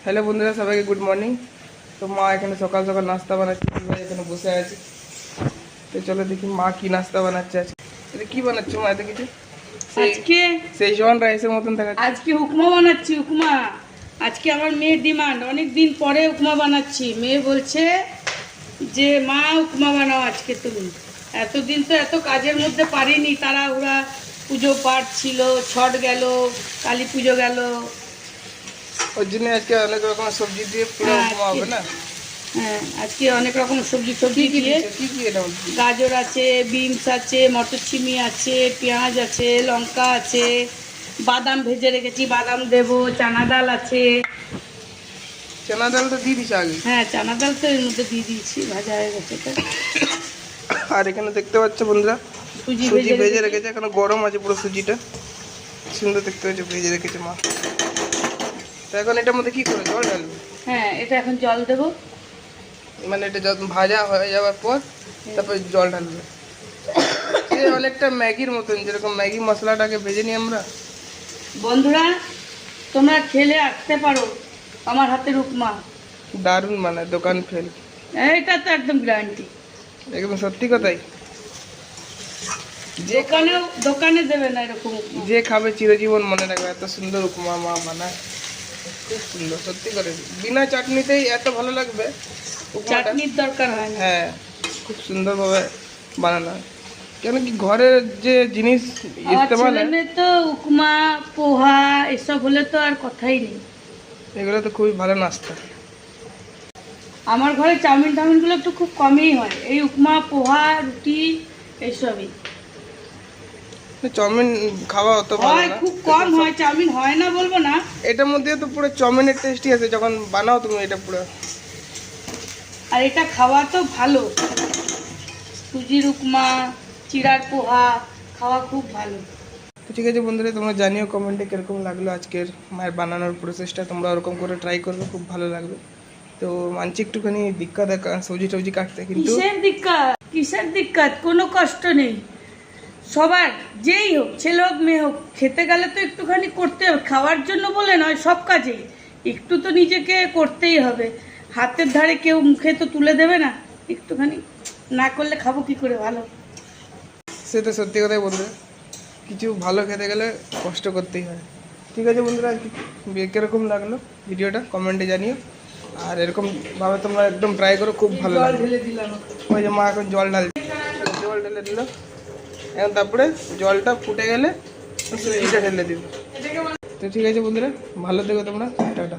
Hello বন্ধুরা, সবাইকে good morning. তো মা এখানে সকাল সকাল নাস্তা বানাচ্ছে, ভাই এখানে বসে আছে। তো চলো দেখি মা কি নাস্তা বানাচ্ছে আজকে। এটা কি বানাচ্ছে মা? এত কিছু আজকে সেজওয়ান রাইসের মতন দেখাচ্ছে। আজকে উপমা বানাচ্ছি। উপমা আজকে আমার মেয়ের ডিমান্ড, অনেক দিন পরে উপমা বানাচ্ছি। মেয়ে বলছে যে মা উপমা বানাও আজকে তুমি। এতদিন তো এত কাজের মধ্যে পারিনি, তারা ওরা পুজো পাঠ ছিল, ছট গেল, কালী পুজো গেল। ওর জন্য আজকে অনেক রকম সবজি দিয়ে পুরো উপমা হবে না? হ্যাঁ, আজকে অনেক রকম সবজি দিয়ে কি কি এটা? গাজর আছে, বিনস আছে, মটরছিমি আছে, পেঁয়াজ আছে, লঙ্কা আছে, বাদাম ভেজে রেখেছি, বাদাম দেব, চানা ডাল আছে। চানা ডাল তো দিয়ে দিচ্ছে আগে? হ্যাঁ, চানা ডাল তো এর মধ্যে দিয়ে দিয়েছি, ভাজা হয়ে গেছে। তো আর এখানে দেখতে পাচ্ছ বন্ধুরা, সুজি ভেজে রেখেছে। এখন গরম আছে পুরো সুজিটা, সুন্দর দেখতে হচ্ছে, ভেজে রেখেছে মা। তো এখন এটার মধ্যে কি করে জল ঢালবে? হ্যাঁ, এটা এখন জল দেব। মানে এটা যখন ভাজা হয়ে যাওয়ার পর তারপর জল ঢালবে। অনেকটা ম্যাগির মতন, যেরকম ম্যাগি মশলাটাকে ভেজে নিই আমরা। বন্ধুরা, তোমরা খেলে আসতে পারো আমার হাতের উপমা, দারুণ বানায়, দোকান ফেল। এইটা তো একদম গ্যারান্টি, একদম সত্যি কথাই। দোকানে দেবে না এরকম উপমা। যে খাবে চিরজীবন মনে রাখবে, এত সুন্দর উপমা মা বানায়, খুব সুন্দর সত্যি করে। বিনা চাটনিতেই এত ভালো লাগবে উপমাটা। চাটনির দরকার হয় না। হ্যাঁ, খুব সুন্দরভাবে বানানো হয়। কেন কি ঘরের যে জিনিস ইস্তেমাল হয়, তো উপমা পোহা এসব হলে তো আর কথাই নেই। এগুলো তো খুবই ভালো নাস্তা। আমার ঘরে চাউমিনগুলো একটু খুব কমই হয়, এই উপমা পোহা রুটি এইসবই চাউমিন খাওয়া অত ভালো হয়, না, খুব কম হয়। চাউমিন হয় না বলবো না, এটার মধ্যে তো পুরো চাউমিনের টেস্টই আছে যখন বানাও তুমি এটা পুরো। আর এটা খাওয়া তো ভালো। সুজির উপমা, চিড়ার পোহা খাওয়া খুব ভালো। তো ঠিক আছে বন্ধুরা, তোমরা জানিও কমেন্টে কিরকম লাগলো আজকের মায়ের বানানোর প্রসেসটা। তোমরা ওরকম করে ট্রাই করবে, খুব ভালো লাগবে। তো মানছি একটুখানি দিক্কত সবজি কাটতে, কিন্তু কিসের দিক্কত? কোনো কষ্ট নেই। সবার, যেই হোক, ছেলে হোক মেয়ে হোক, খেতে গেলে তো একটুখানি করতে হবে। খাওয়ার জন্য বলে নয়, সব কাজেই একটু তো নিজেকে করতেই হবে। হাতের ধারে কেউ মুখে তো তুলে দেবে না, একটুখানি না করলে খাবো কি করে ভালো? সে তো সত্যি কথাই বন্ধুরা, কিছু ভালো খেতে গেলে কষ্ট করতেই হয়। ঠিক আছে বন্ধুরা, কীরকম লাগলো ভিডিওটা কমেন্টে জানিও। আর এরকমভাবে তোমরা একদম ট্রাই করো, খুব ভালো লাগবে। ঢেলে দিলাম। ওই যে মা এখন জল ঢেলে দিল। এখন তারপরে জলটা ফুটে গেলে সুজিটা ঢেলে দিবে। তো ঠিক আছে বন্ধুরা, ভালো থেকো তোমরা, টাটা।